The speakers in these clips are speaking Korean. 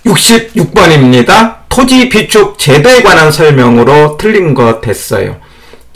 66번입니다. 토지 비축 제도에 관한 설명으로 틀린 거 됐어요.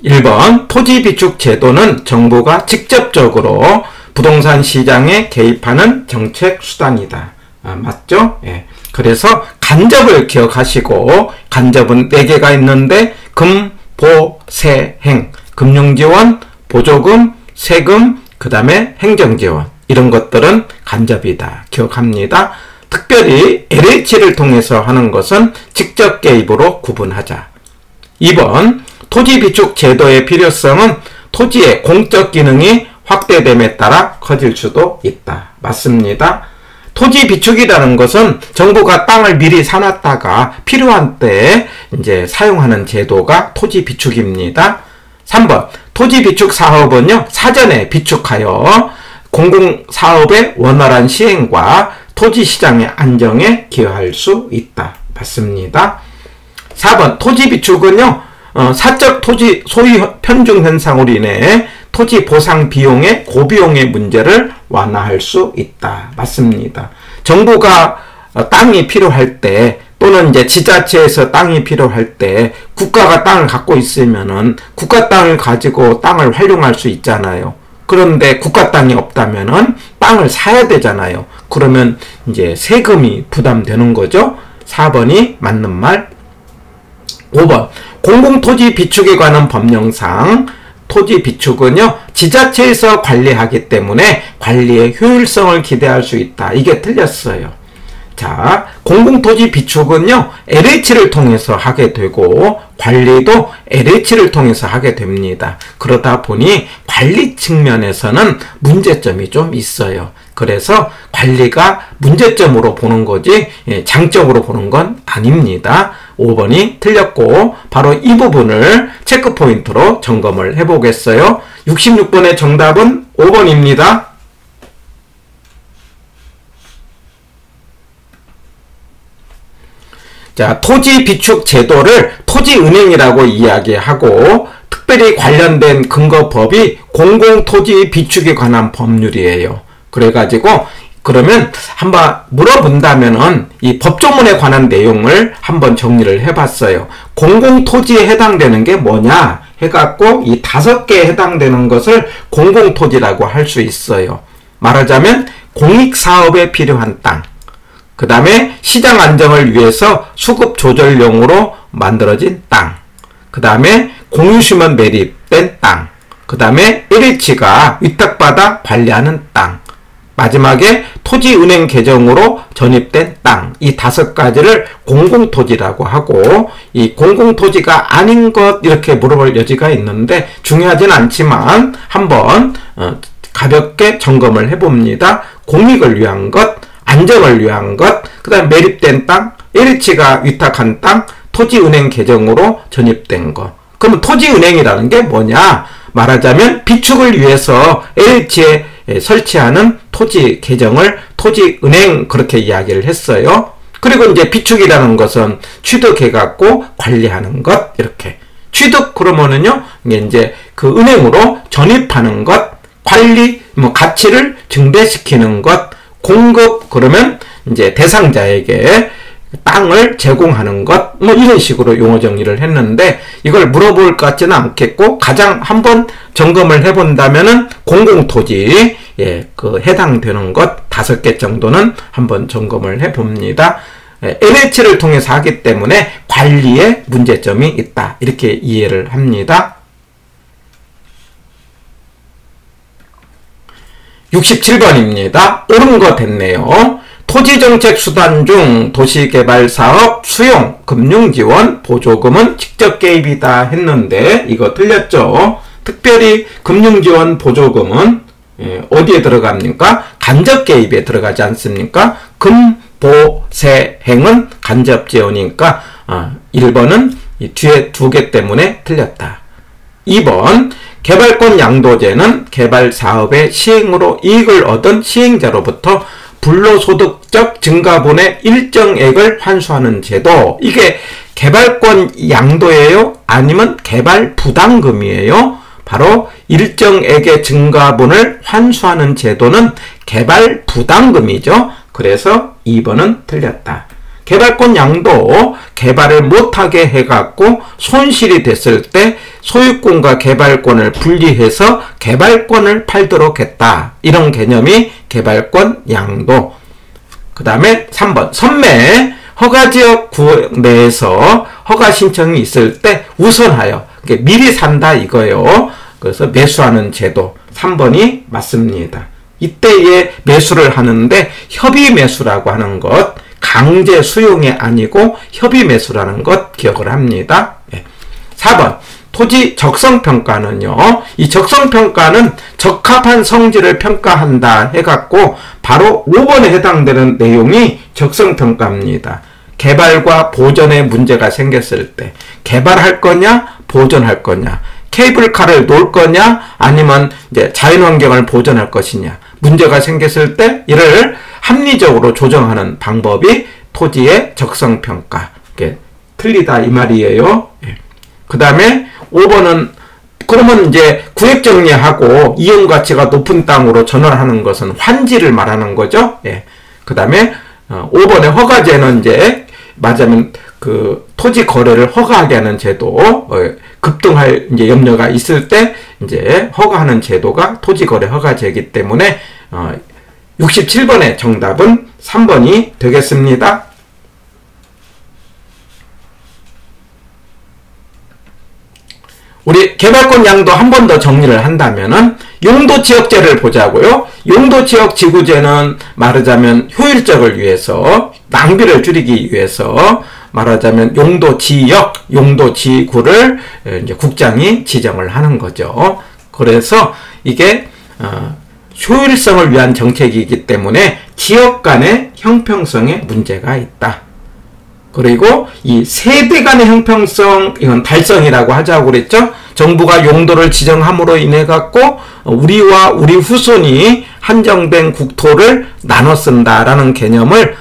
1번 토지 비축 제도는 정부가 직접적으로 부동산 시장에 개입하는 정책 수단이다. 맞죠? 예. 그래서 간접을 기억하시고, 간접은 4개가 있는데 금, 보, 세, 행. 금융지원, 보조금, 세금, 그 다음에 행정지원. 이런 것들은 간접이다. 기억합니다. 특별히 LH를 통해서 하는 것은 직접 개입으로 구분하자. 2번 토지 비축 제도의 필요성은 토지의 공적 기능이 확대됨에 따라 커질 수도 있다. 맞습니다. 토지 비축이라는 것은 정부가 땅을 미리 사놨다가 필요한 때에 이제 사용하는 제도가 토지 비축입니다. 3번 토지 비축 사업은요, 사전에 비축하여 공공사업의 원활한 시행과 토지시장의 안정에 기여할 수 있다. 맞습니다. 4번 토지 비축은요, 사적 토지 소유 편중 현상으로 인해 토지 보상 비용의 고비용의 문제를 완화할 수 있다. 맞습니다. 정부가 땅이 필요할 때, 또는 이제 지자체에서 땅이 필요할 때 국가가 땅을 갖고 있으면은 국가 땅을 가지고 땅을 활용할 수 있잖아요. 그런데 국가 땅이 없다면은 땅을 사야 되잖아요. 그러면 이제 세금이 부담되는 거죠. 4번이 맞는 말. 5번 공공토지 비축에 관한 법령상 토지 비축은요, 지자체에서 관리하기 때문에 관리의 효율성을 기대할 수 있다. 이게 틀렸어요. 자, 공공토지 비축은요, LH를 통해서 하게 되고 관리도 LH를 통해서 하게 됩니다. 그러다 보니 관리 측면에서는 문제점이 좀 있어요. 그래서 관리가 문제점으로 보는 거지 장점으로 보는 건 아닙니다. 5번이 틀렸고, 바로 이 부분을 체크포인트로 점검을 해보겠어요. 66번의 정답은 5번입니다. 자, 토지 비축 제도를 토지은행이라고 이야기하고, 특별히 관련된 근거법이 공공토지 비축에 관한 법률이에요. 그래가지고 그러면 한번 물어본다면은 이 법조문에 관한 내용을 한번 정리를 해봤어요. 공공토지에 해당되는 게 뭐냐 해갖고 이 5개에 해당되는 것을 공공토지라고 할 수 있어요. 말하자면 공익사업에 필요한 땅, 그 다음에 시장 안정을 위해서 수급 조절용으로 만들어진 땅, 그 다음에 공유시면 매립된 땅, 그 다음에 LH가 위탁받아 관리하는 땅, 마지막에 토지은행 계정으로 전입된 땅, 이 5가지를 공공토지라고 하고, 이 공공토지가 아닌 것 이렇게 물어볼 여지가 있는데 중요하진 않지만 한번 가볍게 점검을 해봅니다. 공익을 위한 것, 안정을 위한 것, 그 다음 매립된 땅, LH가 위탁한 땅, 토지은행 계정으로 전입된 것. 그럼 토지은행이라는 게 뭐냐? 말하자면 비축을 위해서 LH에 설치하는 토지 계정을 토지은행 그렇게 이야기를 했어요. 그리고 이제 비축이라는 것은 취득해갖고 관리하는 것, 이렇게. 취득 그러면은요, 이제 그 은행으로 전입하는 것, 관리, 가치를 증대시키는 것, 공급 그러면 이제 대상자에게 땅을 제공하는 것, 이런 식으로 용어 정리를 했는데, 이걸 물어볼 것 같지는 않겠고, 가장 한번 점검을 해본다면은 공공토지, 그 해당되는 것 5개 정도는 한번 점검을 해봅니다. LH를 통해서 하기 때문에 관리에 문제점이 있다. 이렇게 이해를 합니다. 67번입니다. 옳은 거 됐네요. 토지정책 수단 중 도시개발사업 수용, 금융지원, 보조금은 직접 개입이다 했는데 이거 틀렸죠. 특별히 금융지원, 보조금은 어디에 들어갑니까? 간접 개입에 들어가지 않습니까? 금, 보, 세, 행은 간접 지원이니까 1번은 이 뒤에 2개 때문에 틀렸다. 2번 개발권 양도제는 개발사업의 시행으로 이익을 얻은 시행자로부터 불로소득적 증가분의 일정액을 환수하는 제도. 이게 개발권 양도예요? 아니면 개발 부담금이에요? 바로 일정액의 증가분을 환수하는 제도는 개발 부담금이죠. 그래서 2번은 틀렸다. 개발권 양도 개발을 못하게 해갖고 손실이 됐을 때 소유권과 개발권을 분리해서 개발권을 팔도록 했다. 이런 개념이 개발권 양도. 그 다음에 3번 선매. 허가지역 구역 내에서 허가 신청이 있을 때 우선하여 미리 산다 이거예요. 그래서 매수하는 제도 3번이 맞습니다. 이때에 매수를 하는데 협의 매수라고 하는 것, 강제 수용이 아니고 협의 매수라는 것 기억을 합니다. 4번 토지 적성평가는요. 이 적성평가는 적합한 성질을 평가한다 해갖고 바로 5번에 해당되는 내용이 적성평가입니다. 개발과 보존에 문제가 생겼을 때 개발할 거냐 보존할 거냐, 케이블카를 놓을 거냐 아니면 이제 자연환경을 보존할 것이냐, 문제가 생겼을 때 이를 합리적으로 조정하는 방법이 토지의 적성평가. 이게 틀리다 이 말이에요. 그 다음에 5번은 그러면 이제 구획 정리하고 이용가치가 높은 땅으로 전환하는 것은 환지를 말하는 거죠. 그 다음에 5번의 허가제는 이제 맞으면 그 토지 거래를 허가하게 하는 제도, 급등할 이제 염려가 있을 때 이제 허가하는 제도가 토지 거래 허가제이기 때문에 67번의 정답은 3번이 되겠습니다. 우리 개발권 양도 한 번 더 정리를 한다면은 용도지역제를 보자고요. 용도지역지구제는 말하자면 효율적을 위해서, 낭비를 줄이기 위해서 말하자면 용도지역, 용도지구를 이제 국장이 지정을 하는 거죠. 그래서 이게 효율성을 위한 정책이기 때문에 지역 간의 형평성에 문제가 있다. 그리고 이 세대 간의 형평성, 이건 달성이라고 하자고 그랬죠. 정부가 용도를 지정함으로 인해 갖고 우리와 우리 후손이 한정된 국토를 나눠 쓴다라는 개념을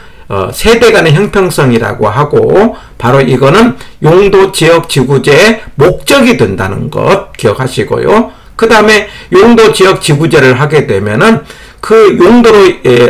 세대 간의 형평성이라고 하고, 바로 이거는 용도지역지구제의 목적이 된다는 것 기억하시고요. 그 다음에 용도지역지구제를 하게 되면은 그 용도로,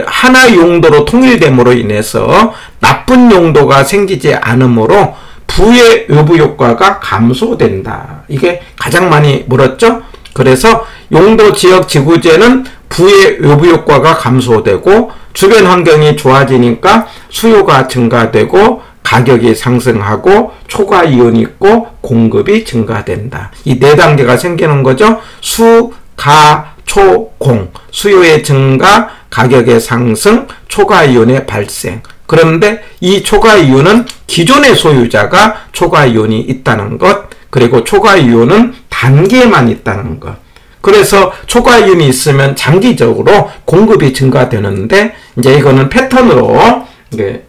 하나의 용도로 통일됨으로 인해서 나쁜 용도가 생기지 않으므로 부의 외부 효과가 감소된다. 이게 가장 많이 물었죠? 그래서 용도지역지구제는 부의 외부 효과가 감소되고 주변 환경이 좋아지니까 수요가 증가되고 가격이 상승하고 초과 이윤이 있고 공급이 증가된다. 이 네 단계가 생기는 거죠. 수, 가, 초, 공. 수요의 증가, 가격의 상승, 초과 이윤의 발생. 그런데 이 초과 이윤은 기존의 소유자가 초과 이윤이 있다는 것, 그리고 초과 이윤은 단계만 있다는 것. 그래서 초과 이윤이 있으면 장기적으로 공급이 증가되는데, 이제 이거는 패턴으로,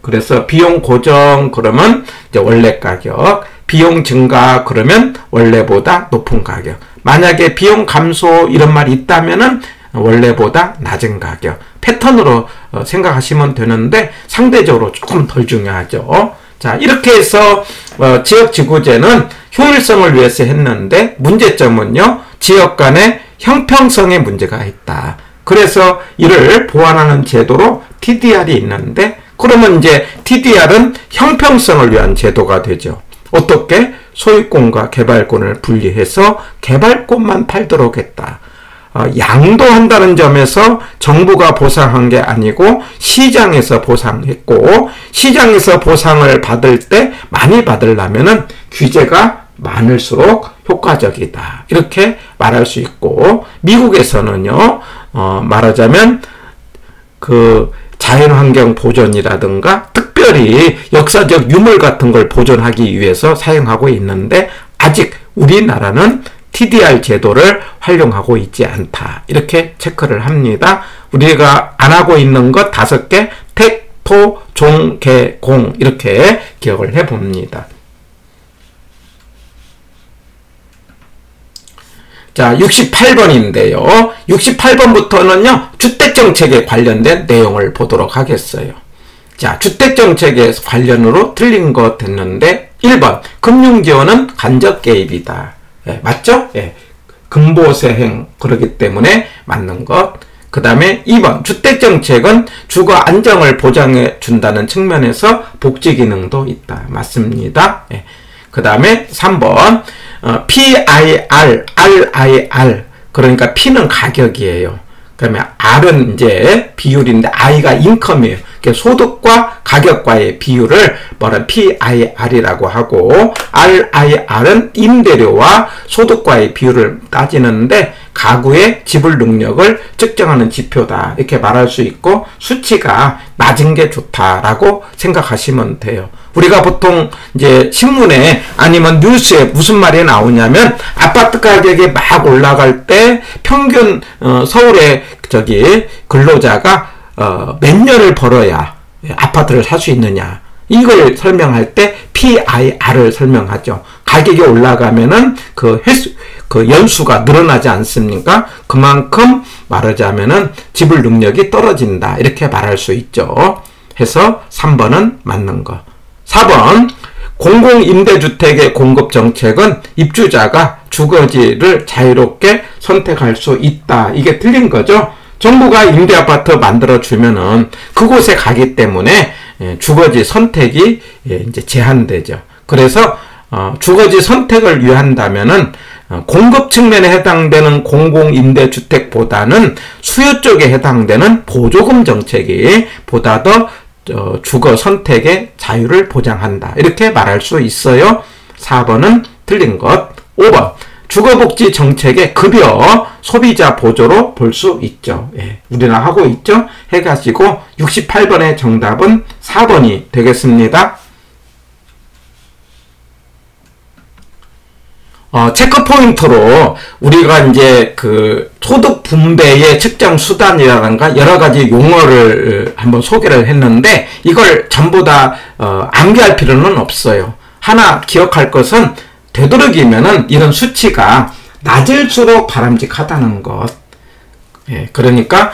그래서 비용 고정 그러면 이제 원래 가격, 비용 증가 그러면 원래보다 높은 가격. 만약에 비용 감소 이런 말이 있다면은 원래보다 낮은 가격. 패턴으로 생각하시면 되는데 상대적으로 조금 덜 중요하죠. 자, 이렇게 해서 지역지구제는 효율성을 위해서 했는데 문제점은요, 지역 간의 형평성에 문제가 있다. 그래서 이를 보완하는 제도로 TDR이 있는데, 그러면 이제 TDR은 형평성을 위한 제도가 되죠. 어떻게? 소유권과 개발권을 분리해서 개발권만 팔도록 했다. 양도한다는 점에서 정부가 보상한 게 아니고 시장에서 보상했고, 시장에서 보상을 받을 때 많이 받으려면은 규제가 많을수록 효과적이다. 이렇게 말할 수 있고, 미국에서는요, 말하자면 그 자연환경 보존이라든가 특별히 역사적 유물 같은 걸 보존하기 위해서 사용하고 있는데, 아직 우리나라는 TDR 제도를 활용하고 있지 않다. 이렇게 체크를 합니다. 우리가 안 하고 있는 것 5개, 택, 토, 종, 개, 공 이렇게 기억을 해봅니다. 자, 68번인데요. 68번부터는요, 주택정책에 관련된 내용을 보도록 하겠어요. 자, 주택정책에 관련으로 틀린 거 됐는데, 1번, 금융지원은 간접 개입이다. 맞죠? 금보세행, 그러기 때문에 맞는 것. 그 다음에 2번 주택정책은 주거 안정을 보장해 준다는 측면에서 복지 기능도 있다. 맞습니다. 예. 그 다음에 3번 PIR, RIR 그러니까 P는 가격이에요. 그러면 R은 이제 비율인데 I가 인컴이에요. 그러니까 소득과 가격과의 비율을 뭐라 PIR이라고 하고 RIR은 임대료와 소득과의 비율을 따지는데 가구의 지불 능력을 측정하는 지표다. 이렇게 말할 수 있고 수치가 낮은 게 좋다라고 생각하시면 돼요. 우리가 보통 이제 신문에 아니면 뉴스에 무슨 말이 나오냐면 아파트 가격이 막 올라갈 때 평균 서울의 근로자가 몇 년을 벌어야 아파트를 살 수 있느냐. 이걸 설명할 때 PIR을 설명하죠. 가격이 올라가면은 그 연수가 늘어나지 않습니까? 그만큼 말하자면은 지불 능력이 떨어진다. 이렇게 말할 수 있죠. 해서 3번은 맞는 거. 4번 공공임대주택의 공급정책은 입주자가 주거지를 자유롭게 선택할 수 있다. 이게 틀린 거죠. 정부가 임대아파트 만들어주면은 그곳에 가기 때문에 주거지 선택이 이제 제한되죠. 그래서 주거지 선택을 위한다면은 공급 측면에 해당되는 공공임대주택보다는 수요 쪽에 해당되는 보조금 정책이 보다 더 주거 선택의 자유를 보장한다. 이렇게 말할 수 있어요. 4번은 틀린 것. 5번 주거복지 정책의 급여 소비자 보조로 볼 수 있죠. 예, 우리나라 하고 있죠. 해가지고 68번의 정답은 4번이 되겠습니다. 체크 포인트로 우리가 이제 그 소득 분배의 측정 수단이라든가 여러 가지 용어를 한번 소개를 했는데 이걸 전부 다 암기할 필요는 없어요. 하나 기억할 것은 되도록이면은 이런 수치가 낮을수록 바람직하다는 것. 예, 그러니까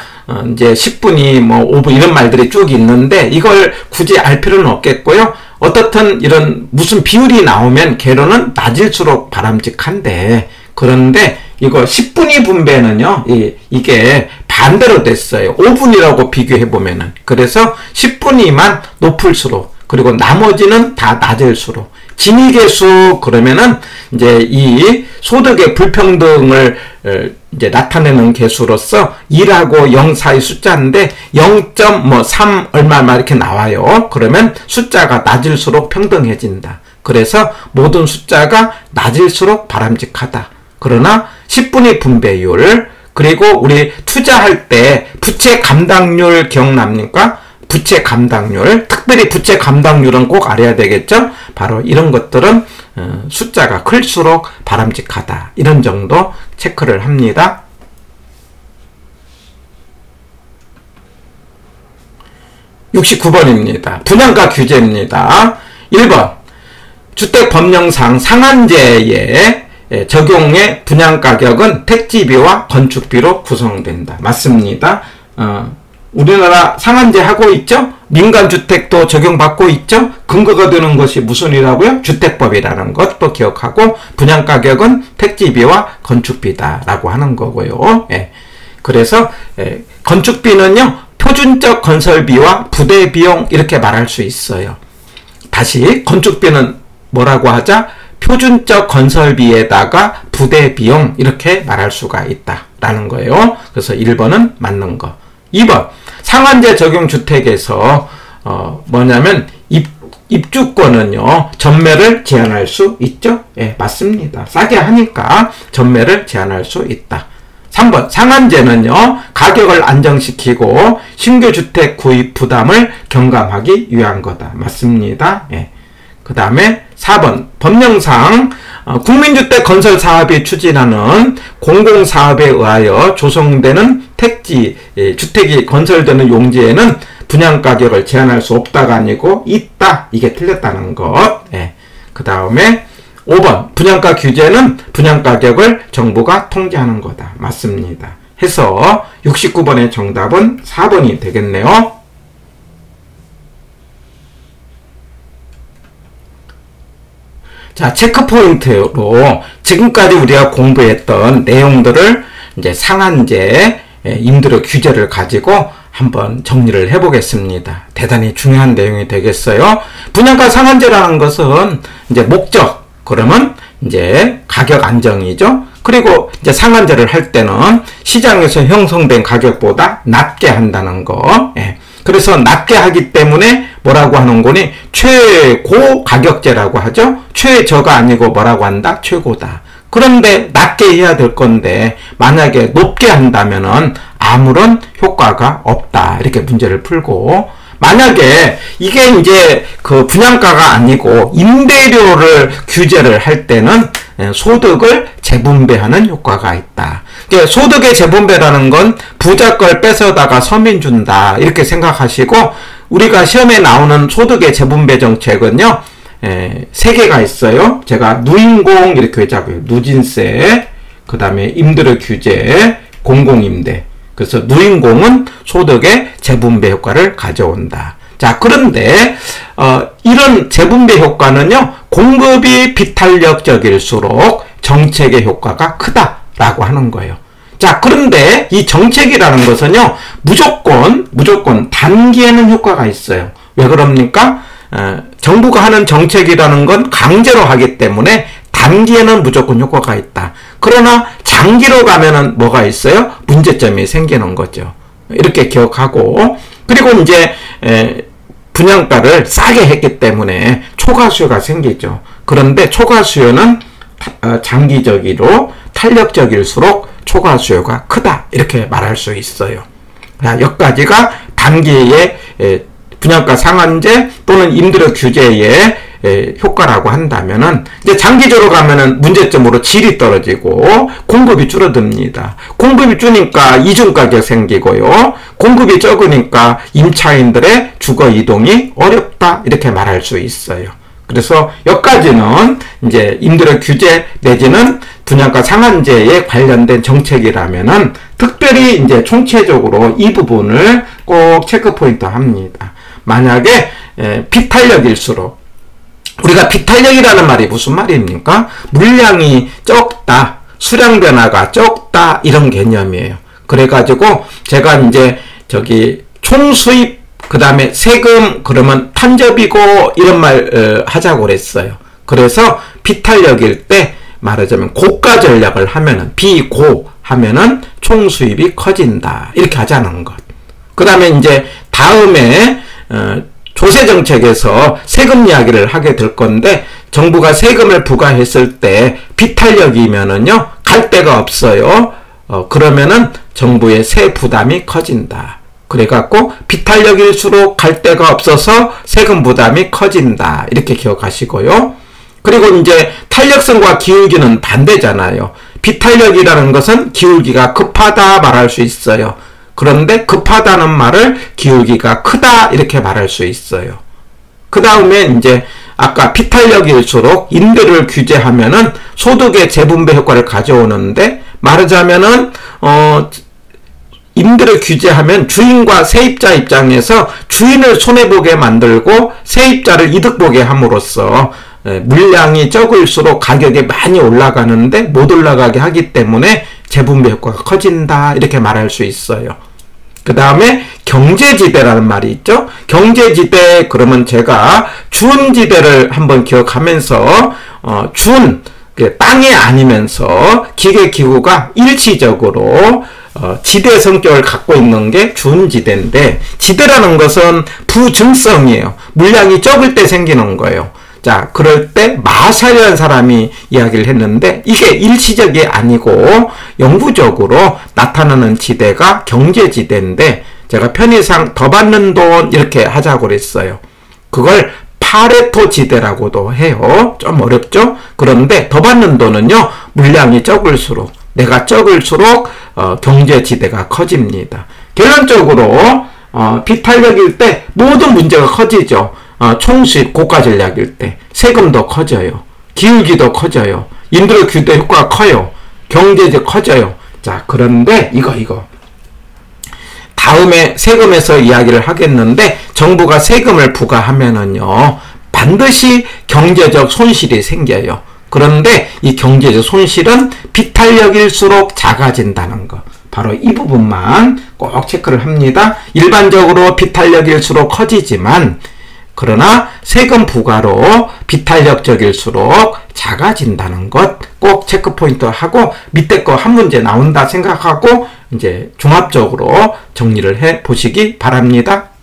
이제 10분이 뭐 5분 이런 말들이 쭉 있는데 이걸 굳이 알 필요는 없겠고요. 어떻든 이런 무슨 비율이 나오면 개로는 낮을수록 바람직한데 그런데 이거 10분위 분배는요. 이게 반대로 됐어요. 5분이라고 비교해보면은. 그래서 10분위만 높을수록 그리고 나머지는 다 낮을수록 진위계수 그러면은 이제 이 소득의 불평등을 이제 나타내는 계수로서 1하고 0 사이 숫자인데 0.3 얼마 이렇게 나와요. 그러면 숫자가 낮을수록 평등해진다. 그래서 모든 숫자가 낮을수록 바람직하다. 그러나 10분위 분배율 그리고 우리 투자할 때 부채 감당률 기억납니까? 부채 감당률, 특별히 부채 감당률은 꼭 알아야 되겠죠? 바로 이런 것들은 숫자가 클수록 바람직하다. 이런 정도 체크를 합니다. 69번입니다. 분양가 규제입니다. 1번 주택법령상 상한제의 적용의 분양가격은 택지비와 건축비로 구성된다. 맞습니다. 우리나라 상한제 하고 있죠? 민간주택도 적용받고 있죠? 근거가 되는 것이 무슨 이라고요? 주택법이라는 것도 기억하고 분양가격은 택지비와 건축비다라고 하는 거고요. 예. 그래서 건축비는요. 표준적 건설비와 부대비용 이렇게 말할 수 있어요. 다시 건축비는 뭐라고 하자? 표준적 건설비에다가 부대비용 이렇게 말할 수가 있다라는 거예요. 그래서 1번은 맞는 거. 2번 상한제 적용 주택에서 뭐냐면 입주권은요 전매를 제한할 수 있죠. 예, 맞습니다. 싸게 하니까 전매를 제한할 수 있다. 3번 상한제는요 가격을 안정시키고 신규 주택 구입 부담을 경감하기 위한 거다. 맞습니다. 예. 그 다음에 4번 법령상 국민주택 건설 사업이 추진하는 공공사업에 의하여 조성되는 택지, 주택이 건설되는 용지에는 분양가격을 제한할 수 없다가 아니고 있다. 이게 틀렸다는 것. 예. 그 다음에 5번 분양가 규제는 분양가격을 정부가 통제하는 거다. 맞습니다. 해서 69번의 정답은 4번이 되겠네요. 자, 체크 포인트로 지금까지 우리가 공부했던 내용들을 이제 상한제, 임대료 규제를 가지고 한번 정리를 해보겠습니다. 대단히 중요한 내용이 되겠어요. 분양가 상한제라는 것은 이제 목적, 그러면 이제 가격 안정이죠. 그리고 이제 상한제를 할 때는 시장에서 형성된 가격보다 낮게 한다는 거. 그래서 낮게 하기 때문에 뭐라고 하는 거니? 최고 가격제라고 하죠. 최저가 아니고 뭐라고 한다? 최고다. 그런데 낮게 해야 될 건데 만약에 높게 한다면은 아무런 효과가 없다. 이렇게 문제를 풀고, 만약에 이게 이제 그 분양가가 아니고 임대료를 규제를 할 때는 소득을 재분배하는 효과가 있다. 소득의 재분배라는 건 부자 걸 뺏어다가 서민 준다. 이렇게 생각하시고, 우리가 시험에 나오는 소득의 재분배 정책은요, 3개가 있어요. 제가 누인공 이렇게 외자고요. 누진세, 그 다음에 임대료 규제, 공공임대. 그래서 누인공은 소득의 재분배 효과를 가져온다. 자, 그런데 이런 재분배 효과는요, 공급이 비탄력적일수록 정책의 효과가 크다라고 하는 거예요. 자, 그런데 이 정책이라는 것은요, 무조건 단기에는 효과가 있어요. 왜 그럽니까? 정부가 하는 정책이라는 건 강제로 하기 때문에 단기에는 무조건 효과가 있다. 그러나 장기로 가면은 뭐가 있어요? 문제점이 생기는 거죠. 이렇게 기억하고, 그리고 이제 분양가를 싸게 했기 때문에 초과 수요가 생기죠. 그런데 초과 수요는 장기적으로 탄력적일수록 초과 수요가 크다. 이렇게 말할 수 있어요. 여기까지가 단기의 분양가 상한제 또는 임대료 규제의 효과라고 한다면은, 이제 장기적으로 가면은 문제점으로 질이 떨어지고 공급이 줄어듭니다. 공급이 주니까 이중 가격 생기고요. 공급이 적으니까 임차인들의 주거 이동이 어렵다. 이렇게 말할 수 있어요. 그래서 여기까지는 이제 임대료 규제 내지는 분양가 상한제에 관련된 정책이라면은 특별히 이제 총체적으로 이 부분을 꼭 체크 포인트 합니다. 만약에 비탄력일수록, 우리가 비탄력이라는 말이 무슨 말입니까? 물량이 적다, 수량 변화가 적다, 이런 개념이에요. 그래가지고 제가 이제 총수입, 그 다음에 세금, 그러면 탄저비고 이런 말 하자고 그랬어요. 그래서 비탄력일 때 말하자면 고가 전략을 하면은, 비고 하면은 총수입이 커진다. 이렇게 하자는 것. 그 다음에 이제 다음에 조세정책에서 세금 이야기를 하게 될 건데, 정부가 세금을 부과했을 때 비탄력이면은요, 갈 데가 없어요. 그러면은 정부의 세 부담이 커진다. 그래갖고 비탄력일수록 갈 데가 없어서 세금 부담이 커진다. 이렇게 기억하시고요. 그리고 이제 탄력성과 기울기는 반대잖아요. 비탄력이라는 것은 기울기가 급하다 말할 수 있어요. 그런데 급하다는 말을 기울기가 크다 이렇게 말할 수 있어요. 그 다음에 이제 아까 비탄력일수록 임대료를 규제하면은 소득의 재분배 효과를 가져오는데, 말하자면은 임대료 규제하면 주인과 세입자 입장에서 주인을 손해보게 만들고 세입자를 이득보게 함으로써 물량이 적을수록 가격이 많이 올라가는데 못 올라가게 하기 때문에 재분배 효과가 커진다. 이렇게 말할 수 있어요. 그 다음에 경제지대라는 말이 있죠. 경제지대, 그러면 제가 준지대를 한번 기억하면서 땅이 아니면서 기계기구가 일시적으로 지대 성격을 갖고 있는 게 준지대인데, 지대라는 것은 부증성이에요. 물량이 적을 때 생기는 거예요. 자, 그럴 때 마샬이라는 사람이 이야기를 했는데, 이게 일시적이 아니고 영구적으로 나타나는 지대가 경제지대인데, 제가 편의상 더 받는 돈 이렇게 하자고 그랬어요. 그걸 파레토 지대라고도 해요. 좀 어렵죠? 그런데 더 받는 돈은요, 물량이 적을수록, 내가 적을수록 경제지대가 커집니다. 결론적으로 비탄력일 때 모든 문제가 커지죠. 총수입 고가 전략일 때 세금도 커져요. 기울기도 커져요. 임대료 규제 효과가 커요. 경제도 커져요. 자, 그런데 이거 다음에 세금에서 이야기를 하겠는데, 정부가 세금을 부과하면은요, 반드시 경제적 손실이 생겨요. 그런데 이 경제적 손실은 비탄력일수록 작아진다는 거. 바로 이 부분만 꼭 체크를 합니다. 일반적으로 비탄력일수록 커지지만 그러나 세금 부과로 비탄력적일수록 작아진다는 것 꼭 체크 포인트 하고 밑에 거 한 문제 나온다 생각하고 이제 종합적으로 정리를 해 보시기 바랍니다.